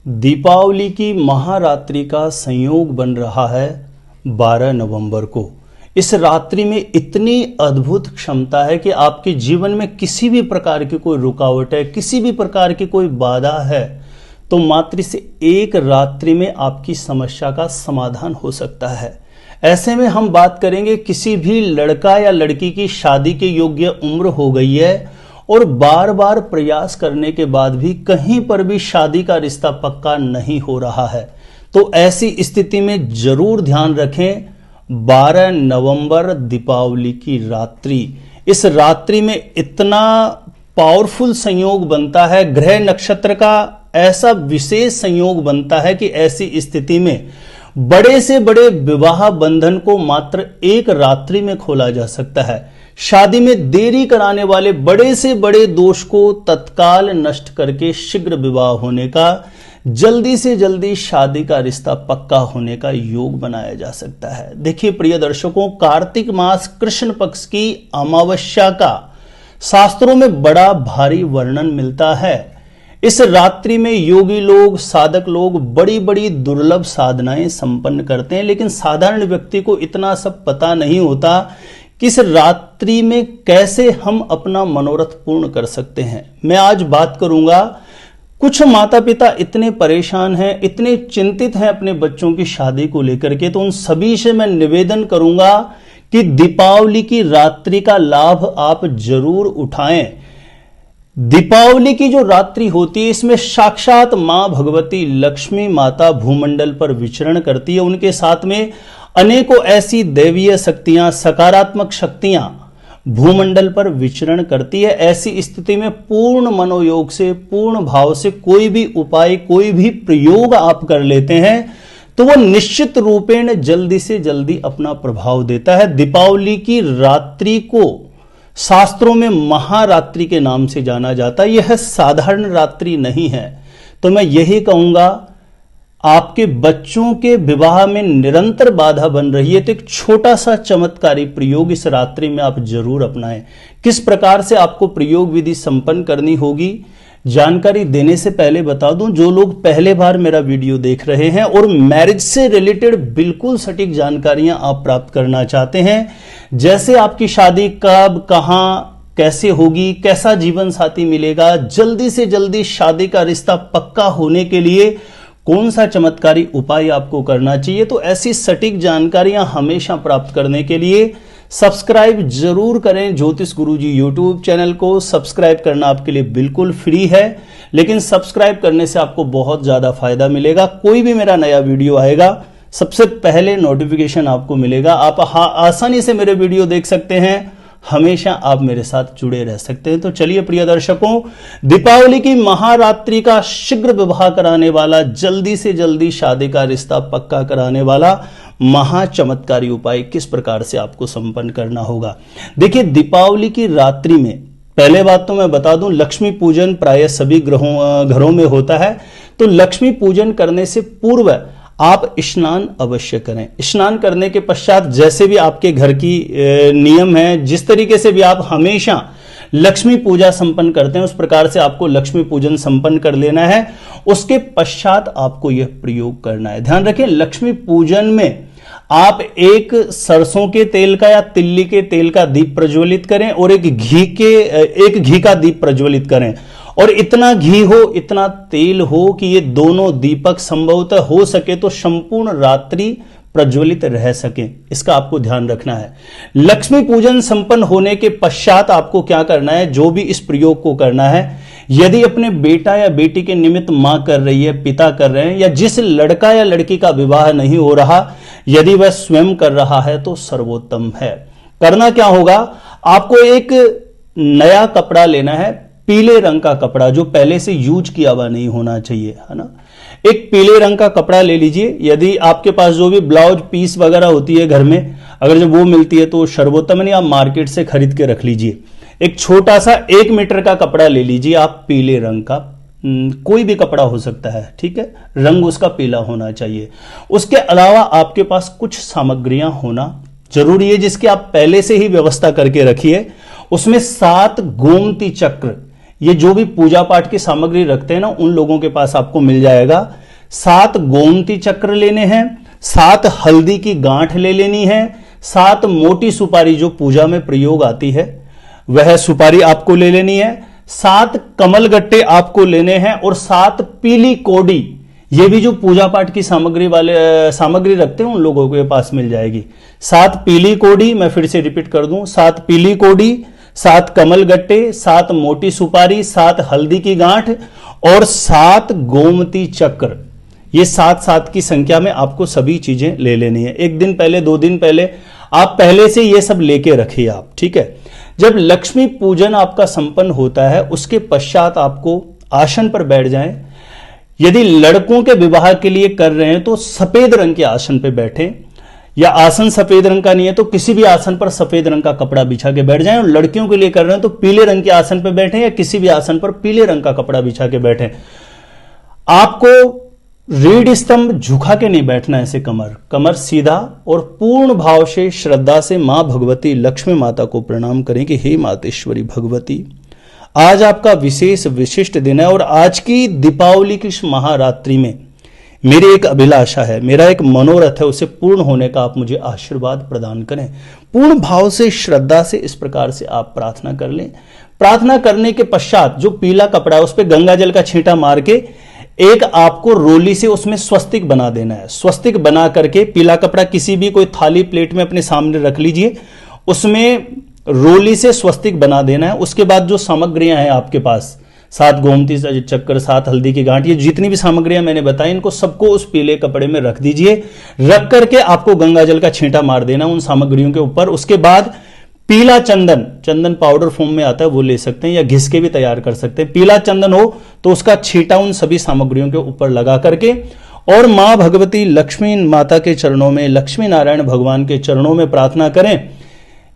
दीपावली की महारात्रि का संयोग बन रहा है 12 नवंबर को। इस रात्रि में इतनी अद्भुत क्षमता है कि आपके जीवन में किसी भी प्रकार की कोई रुकावट है, किसी भी प्रकार की कोई बाधा है, तो मात्र से एक रात्रि में आपकी समस्या का समाधान हो सकता है। ऐसे में हम बात करेंगे, किसी भी लड़का या लड़की की शादी के योग्य उम्र हो गई है और बार बार प्रयास करने के बाद भी कहीं पर भी शादी का रिश्ता पक्का नहीं हो रहा है, तो ऐसी स्थिति में जरूर ध्यान रखें 12 नवंबर दीपावली की रात्रि। इस रात्रि में इतना पावरफुल संयोग बनता है, ग्रह नक्षत्र का ऐसा विशेष संयोग बनता है कि ऐसी स्थिति में बड़े से बड़े विवाह बंधन को मात्र एक रात्रि में खोला जा सकता है। शादी में देरी कराने वाले बड़े से बड़े दोष को तत्काल नष्ट करके शीघ्र विवाह होने का, जल्दी से जल्दी शादी का रिश्ता पक्का होने का योग बनाया जा सकता है। देखिए प्रिय दर्शकों, कार्तिक मास कृष्ण पक्ष की अमावस्या का शास्त्रों में बड़ा भारी वर्णन मिलता है। इस रात्रि में योगी लोग, साधक लोग बड़ी बड़ी दुर्लभ साधनाएं संपन्न करते हैं, लेकिन साधारण व्यक्ति को इतना सब पता नहीं होता कि इस रात्रि में कैसे हम अपना मनोरथ पूर्ण कर सकते हैं। मैं आज बात करूंगा, कुछ माता पिता इतने परेशान हैं, इतने चिंतित हैं अपने बच्चों की शादी को लेकर के, तो उन सभी से मैं निवेदन करूंगा कि दीपावली की रात्रि का लाभ आप जरूर उठाएं। दीपावली की जो रात्रि होती है, इसमें साक्षात मां भगवती लक्ष्मी माता भूमंडल पर विचरण करती है। उनके साथ में अनेकों ऐसी दैवीय शक्तियां, सकारात्मक शक्तियां भूमंडल पर विचरण करती है। ऐसी स्थिति में पूर्ण मनोयोग से, पूर्ण भाव से कोई भी उपाय, कोई भी प्रयोग आप कर लेते हैं तो वो निश्चित रूपेण जल्दी से जल्दी अपना प्रभाव देता है। दीपावली की रात्रि को शास्त्रों में महारात्रि के नाम से जाना जाता है। यह साधारण रात्रि नहीं है। तो मैं यही कहूंगा, आपके बच्चों के विवाह में निरंतर बाधा बन रही है तो एक छोटा सा चमत्कारी प्रयोग इस रात्रि में आप जरूर अपनाएं। किस प्रकार से आपको प्रयोग विधि संपन्न करनी होगी, जानकारी देने से पहले बता दूं, जो लोग पहले बार मेरा वीडियो देख रहे हैं और मैरिज से रिलेटेड बिल्कुल सटीक जानकारियां आप प्राप्त करना चाहते हैं, जैसे आपकी शादी कब, कहां, कैसे होगी, कैसा जीवन साथी मिलेगा, जल्दी से जल्दी शादी का रिश्ता पक्का होने के लिए कौन सा चमत्कारी उपाय आपको करना चाहिए, तो ऐसी सटीक जानकारियां हमेशा प्राप्त करने के लिए सब्सक्राइब जरूर करें। ज्योतिष गुरुजी यूट्यूब चैनल को सब्सक्राइब करना आपके लिए बिल्कुल फ्री है, लेकिन सब्सक्राइब करने से आपको बहुत ज्यादा फायदा मिलेगा। कोई भी मेरा नया वीडियो आएगा सबसे पहले नोटिफिकेशन आपको मिलेगा। आप आसानी से मेरे वीडियो देख सकते हैं, हमेशा आप मेरे साथ जुड़े रह सकते हैं। तो चलिए प्रिय दर्शकों, दीपावली की महारात्रि का शीघ्र विवाह कराने वाला, जल्दी से जल्दी शादी का रिश्ता पक्का कराने वाला महा चमत्कारी उपाय किस प्रकार से आपको संपन्न करना होगा। देखिए, दीपावली की रात्रि में पहले बात तो मैं बता दूं, लक्ष्मी पूजन प्राय सभी घरों में होता है। तो लक्ष्मी पूजन करने से पूर्व आप स्नान अवश्य करें। स्नान करने के पश्चात जैसे भी आपके घर की नियम है, जिस तरीके से भी आप हमेशा लक्ष्मी पूजा संपन्न करते हैं, उस प्रकार से आपको लक्ष्मी पूजन संपन्न कर लेना है। उसके पश्चात आपको यह प्रयोग करना है। ध्यान रखें, लक्ष्मी पूजन में आप एक सरसों के तेल का या तिल्ली के तेल का दीप प्रज्वलित करें और एक घी का दीप प्रज्वलित करें, और इतना घी हो, इतना तेल हो कि ये दोनों दीपक संभवतः हो सके तो संपूर्ण रात्रि प्रज्वलित रह सके। इसका आपको ध्यान रखना है। लक्ष्मी पूजन संपन्न होने के पश्चात आपको क्या करना है, जो भी इस प्रयोग को करना है, यदि अपने बेटा या बेटी के निमित्त मां कर रही है, पिता कर रहे हैं, या जिस लड़का या लड़की का विवाह नहीं हो रहा, यदि वह स्वयं कर रहा है तो सर्वोत्तम है। करना क्या होगा, आपको एक नया कपड़ा लेना है, पीले रंग का कपड़ा, जो पहले से यूज किया हुआ नहीं होना चाहिए, है ना। एक पीले रंग का कपड़ा ले लीजिए। यदि आपके पास जो भी ब्लाउज पीस वगैरह होती है घर में, अगर जब वो मिलती है तो सर्वोत्तम, नहीं आप मार्केट से खरीद के रख लीजिए। एक छोटा सा 1 मीटर का कपड़ा ले लीजिए आप, पीले रंग का, कोई भी कपड़ा हो सकता है, ठीक है, रंग उसका पीला होना चाहिए। उसके अलावा आपके पास कुछ सामग्रियां होना जरूरी है, जिसकी आप पहले से ही व्यवस्था करके रखिए। उसमें 7 गोमती चक्र ये जो भी पूजा पाठ की सामग्री रखते हैं ना, उन लोगों के पास आपको मिल जाएगा। 7 गोमती चक्र लेने हैं, 7 हल्दी की गांठ ले लेनी है, 7 मोटी सुपारी जो पूजा में प्रयोग आती है वह सुपारी आपको ले लेनी है, 7 कमल गट्टे आपको लेने हैं और 7 पीली कोडी, ये भी जो पूजा पाठ की सामग्री रखते हैं उन लोगों के पास मिल जाएगी। 7 पीली कोडी, मैं फिर से रिपीट कर दूं, 7 पीली कोडी, 7 कमल गट्टे, 7 मोटी सुपारी, 7 हल्दी की गांठ और 7 गोमती चक्र। ये 7 की संख्या में आपको सभी चीजें ले लेनी है। एक दिन पहले, 2 दिन पहले आप पहले से ये सब लेके रखिए आप, ठीक है। जब लक्ष्मी पूजन आपका संपन्न होता है उसके पश्चात आपको आसन पर बैठ जाएं। यदि लड़कों के विवाह के लिए कर रहे हैं तो सफेद रंग के आसन पर बैठें, या आसन सफेद रंग का नहीं है तो किसी भी आसन पर सफेद रंग का कपड़ा बिछा के बैठ जाएं। और लड़कियों के लिए कर रहे हैं तो पीले रंग के आसन पर बैठें या किसी भी आसन पर पीले रंग का कपड़ा बिछा के बैठें। आपको रीढ़ स्तंभ झुका के नहीं बैठना, ऐसे कमर सीधा और पूर्ण भाव से श्रद्धा से मां भगवती लक्ष्मी माता को प्रणाम करें कि हे मातेश्वरी भगवती, आज आपका विशेष विशिष्ट दिन है और आज की दीपावली की महारात्रि में मेरी एक अभिलाषा है, मेरा एक मनोरथ है, उसे पूर्ण होने का आप मुझे आशीर्वाद प्रदान करें। पूर्ण भाव से श्रद्धा से इस प्रकार से आप प्रार्थना कर लें। प्रार्थना करने के पश्चात जो पीला कपड़ा है उस पर गंगा जल का छींटा मार के एक आपको रोली से उसमें स्वस्तिक बना देना है। स्वस्तिक बना करके पीला कपड़ा किसी भी कोई थाली प्लेट में अपने सामने रख लीजिए, उसमें रोली से स्वस्तिक बना देना है। उसके बाद जो सामग्रियां हैं आपके पास, 7 गोमती चक्कर, 7 हल्दी की गांठ, ये जितनी भी सामग्रियां मैंने बताई इनको सबको उस पीले कपड़े में रख दीजिए। रख करके आपको गंगा जल का छींटा मार देना उन सामग्रियों के ऊपर। उसके बाद पीला चंदन पाउडर फॉर्म में आता है वो ले सकते हैं या घिस के भी तैयार कर सकते हैं। पीला चंदन हो तो उसका छींटा उन सभी सामग्रियों के ऊपर लगा करके और मां भगवती लक्ष्मी माता के चरणों में, लक्ष्मी नारायण भगवान के चरणों में प्रार्थना करें।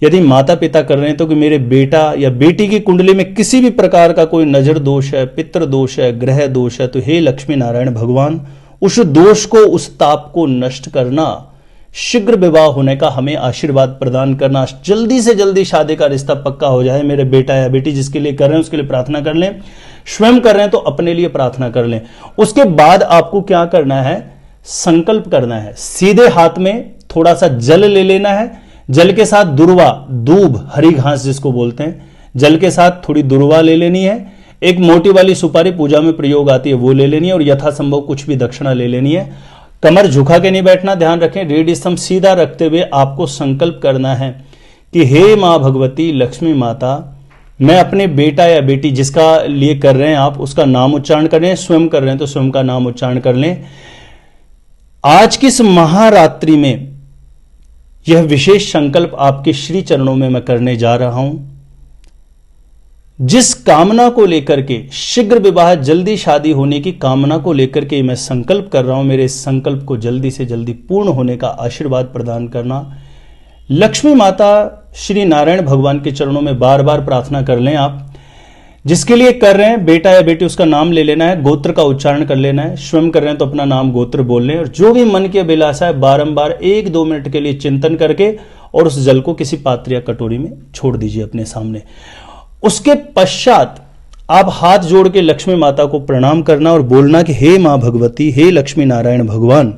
यदि माता पिता कर रहे हैं तो कि मेरे बेटा या बेटी की कुंडली में किसी भी प्रकार का कोई नजर दोष है, पितृ दोष है, ग्रह दोष है, तो हे लक्ष्मी नारायण भगवान उस दोष को, उस ताप को नष्ट करना, शीघ्र विवाह होने का हमें आशीर्वाद प्रदान करना, जल्दी से जल्दी शादी का रिश्ता पक्का हो जाए। मेरे बेटा या बेटी जिसके लिए कर रहे हैं उसके लिए प्रार्थना कर लें, स्वयं कर रहे हैं तो अपने लिए प्रार्थना कर लें। उसके बाद आपको क्या करना है, संकल्प करना है। सीधे हाथ में थोड़ा सा जल ले लेना है, जल के साथ दुर्वा, दूब, हरी घास जिसको बोलते हैं, जल के साथ थोड़ी दुर्वा ले लेनी है। एक मोटी वाली सुपारी पूजा में प्रयोग आती है वो ले लेनी है और यथासंभव कुछ भी दक्षिणा ले लेनी है। कमर झुका के नहीं बैठना, ध्यान रखें। रीढ़ स्तंभ सीधा रखते हुए आपको संकल्प करना है कि हे मां भगवती लक्ष्मी माता, मैं अपने बेटा या बेटी जिसका लिए कर रहे हैं आप उसका नाम उच्चारण कर रहे हैं, स्वयं कर रहे हैं तो स्वयं का नाम उच्चारण कर लें। आज की इस महारात्रि में यह विशेष संकल्प आपके श्री चरणों में मैं करने जा रहा हूं। जिस कामना को लेकर के, शीघ्र विवाह, जल्दी शादी होने की कामना को लेकर के मैं संकल्प कर रहा हूं, मेरे इस संकल्प को जल्दी से जल्दी पूर्ण होने का आशीर्वाद प्रदान करना। लक्ष्मी माता श्री नारायण भगवान के चरणों में बार बार प्रार्थना कर लें आप। जिसके लिए कर रहे हैं बेटा या बेटी उसका नाम ले लेना है, गोत्र का उच्चारण कर लेना है। स्वयं कर रहे हैं तो अपना नाम गोत्र बोल लें और जो भी मन की अभिलाषा है बारंबार 1-2 मिनट के लिए चिंतन करके और उस जल को किसी पात्र या कटोरी में छोड़ दीजिए अपने सामने। उसके पश्चात आप हाथ जोड़ के लक्ष्मी माता को प्रणाम करना और बोलना कि हे मां भगवती, हे लक्ष्मी नारायण भगवान,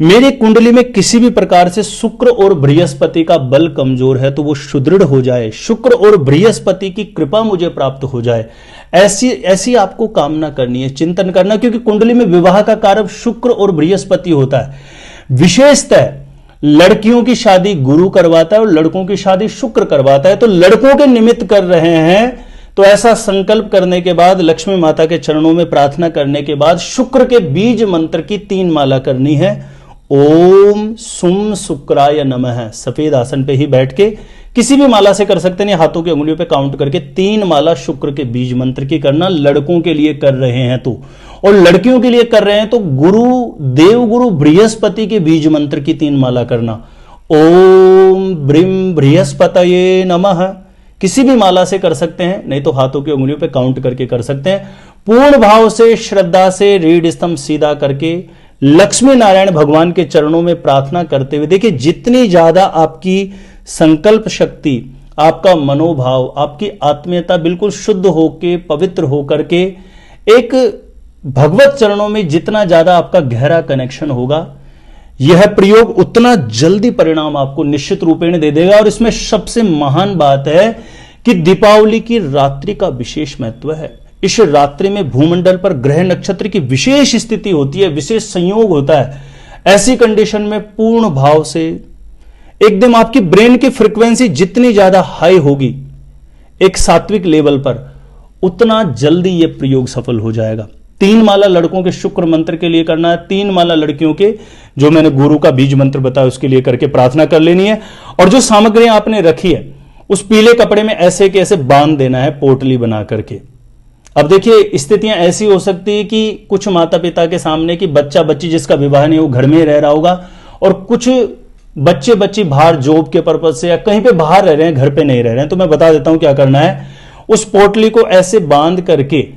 मेरी कुंडली में किसी भी प्रकार से शुक्र और बृहस्पति का बल कमजोर है तो वो सुदृढ़ हो जाए, शुक्र और बृहस्पति की कृपा मुझे प्राप्त हो जाए। ऐसी आपको कामना करनी है, चिंतन करना, क्योंकि कुंडली में विवाह का कारक शुक्र और बृहस्पति होता है। विशेषतः लड़कियों की शादी गुरु करवाता है और लड़कों की शादी शुक्र करवाता है। तो लड़कों के निमित्त कर रहे हैं तो ऐसा संकल्प करने के बाद, लक्ष्मी माता के चरणों में प्रार्थना करने के बाद शुक्र के बीज मंत्र की 3 माला करनी है। ओम सुम शुक्राय नमः, सफेद आसन पे ही बैठ के किसी भी माला से कर सकते हैं, हाथों की उंगलियों पे काउंट करके 3 माला शुक्र के बीज मंत्र की करना। लड़कों के लिए कर रहे हैं तो, और लड़कियों के लिए कर रहे हैं तो गुरु, देवगुरु बृहस्पति के बीज मंत्र की 3 माला करना। ओम ब्रीम बृहस्पतये नमः, किसी भी माला से कर सकते हैं, नहीं तो हाथों की उंगलियों पे काउंट करके कर सकते हैं। पूर्ण भाव से, श्रद्धा से रीढ़ स्तंभ सीधा करके लक्ष्मी नारायण भगवान के चरणों में प्रार्थना करते हुए, देखिए जितनी ज्यादा आपकी संकल्प शक्ति, आपका मनोभाव, आपकी आत्मीयता बिल्कुल शुद्ध होके, पवित्र होकर के एक भगवत चरणों में जितना ज्यादा आपका गहरा कनेक्शन होगा, यह प्रयोग उतना जल्दी परिणाम आपको निश्चित रूपेण दे देगा। और इसमें सबसे महान बात है कि दीपावली की रात्रि का विशेष महत्व है। इस रात्रि में भूमंडल पर ग्रह नक्षत्र की विशेष स्थिति होती है, विशेष संयोग होता है। ऐसी कंडीशन में पूर्ण भाव से एकदम आपकी ब्रेन की फ्रीक्वेंसी जितनी ज्यादा हाई होगी एक सात्विक लेवल पर, उतना जल्दी यह प्रयोग सफल हो जाएगा। 3 माला लड़कों के शुक्र मंत्र के लिए करना है, 3 माला लड़कियों के जो मैंने गुरु का बीज मंत्र बताया उसके लिए करके प्रार्थना कर लेनी है। और जो सामग्री आपने रखी है उस पीले कपड़े में ऐसे के ऐसे बांध देना है, पोटली बना करके। अब देखिए स्थितियां ऐसी हो सकती है कि कुछ माता पिता के सामने कि बच्चा बच्ची जिसका विवाह नहीं वो घर में रह रहा होगा, और कुछ बच्चे बच्ची बाहर जॉब के पर्पज से या कहीं पे बाहर रह रहे हैं, घर पे नहीं रह रहे हैं। तो मैं बता देता हूं क्या करना है। उस पोटली को ऐसे बांध करके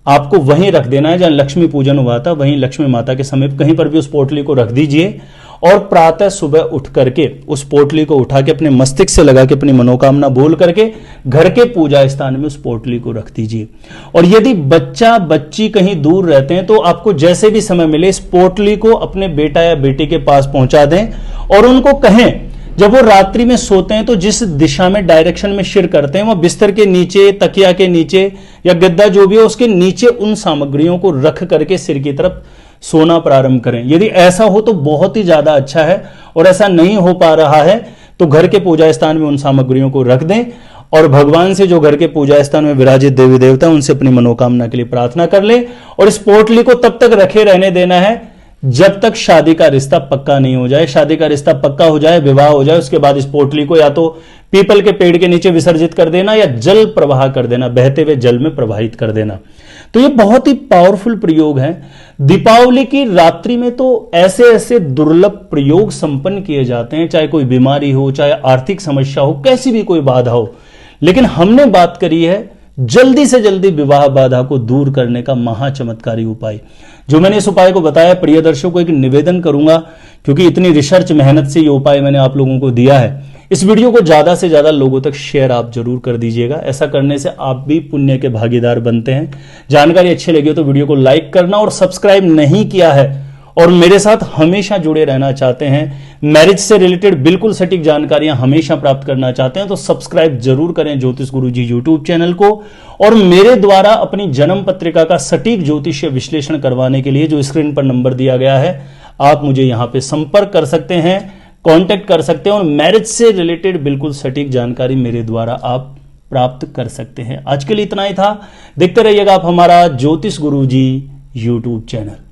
आपको वहीं रख देना है जहां लक्ष्मी पूजन हुआ था, वहीं लक्ष्मी माता के समीप कहीं पर भी उस पोटली को रख दीजिए। और प्रातः सुबह उठ करके उस पोटली को उठा के अपने मस्तिष्क से लगा के अपनी मनोकामना बोल करके घर के पूजा स्थान में उस पोटली को रख दीजिए। और यदि बच्चा बच्ची कहीं दूर रहते हैं तो आपको जैसे भी समय मिले इस पोटली को अपने बेटा या बेटी के पास पहुंचा दें और उनको कहें जब वो रात्रि में सोते हैं तो जिस दिशा में डायरेक्शन में शिर करते हैं, वो बिस्तर के नीचे, तकिया के नीचे या गद्दा जो भी है उसके नीचे उन सामग्रियों को रख करके सिर की तरफ सोना प्रारंभ करें। यदि ऐसा हो तो बहुत ही ज्यादा अच्छा है, और ऐसा नहीं हो पा रहा है तो घर के पूजा स्थान में उन सामग्रियों को रख दें और भगवान से जो घर के पूजा स्थान में विराजित देवी देवता उनसे अपनी मनोकामना के लिए प्रार्थना कर ले। और इस पोटली को तब तक रखे रहने देना है जब तक शादी का रिश्ता पक्का नहीं हो जाए। शादी का रिश्ता पक्का हो जाए, विवाह हो जाए, उसके बाद इस पोटली को या तो पीपल के पेड़ के नीचे विसर्जित कर देना या जल प्रवाह कर देना, बहते हुए जल में प्रवाहित कर देना। तो ये बहुत ही पावरफुल प्रयोग है। दीपावली की रात्रि में तो ऐसे ऐसे दुर्लभ प्रयोग संपन्न किए जाते हैं, चाहे कोई बीमारी हो, चाहे आर्थिक समस्या हो, कैसी भी कोई बाधा हो। लेकिन हमने बात करी है जल्दी से जल्दी विवाह बाधा को दूर करने का महाचमत्कारी उपाय। जो मैंने इस उपाय को बताया, प्रिय दर्शकों को एक निवेदन करूंगा, क्योंकि इतनी रिसर्च मेहनत से ये उपाय मैंने आप लोगों को दिया है, इस वीडियो को ज्यादा से ज्यादा लोगों तक शेयर आप जरूर कर दीजिएगा। ऐसा करने से आप भी पुण्य के भागीदार बनते हैं। जानकारी अच्छी लगी हो तो वीडियो को लाइक करना, और सब्सक्राइब नहीं किया है और मेरे साथ हमेशा जुड़े रहना चाहते हैं, मैरिज से रिलेटेड बिल्कुल सटीक जानकारियां हमेशा प्राप्त करना चाहते हैं, तो सब्सक्राइब जरूर करें ज्योतिष गुरुजी यूट्यूब चैनल को। और मेरे द्वारा अपनी जन्म पत्रिका का सटीक ज्योतिषीय विश्लेषण करवाने के लिए जो स्क्रीन पर नंबर दिया गया है, आप मुझे यहां पे संपर्क कर सकते हैं, कांटेक्ट कर सकते हैं, और मैरिज से रिलेटेड बिल्कुल सटीक जानकारी मेरे द्वारा आप प्राप्त कर सकते हैं। आज के लिए इतना ही था। देखते रहिएगा आप हमारा ज्योतिष गुरुजी यूट्यूब चैनल।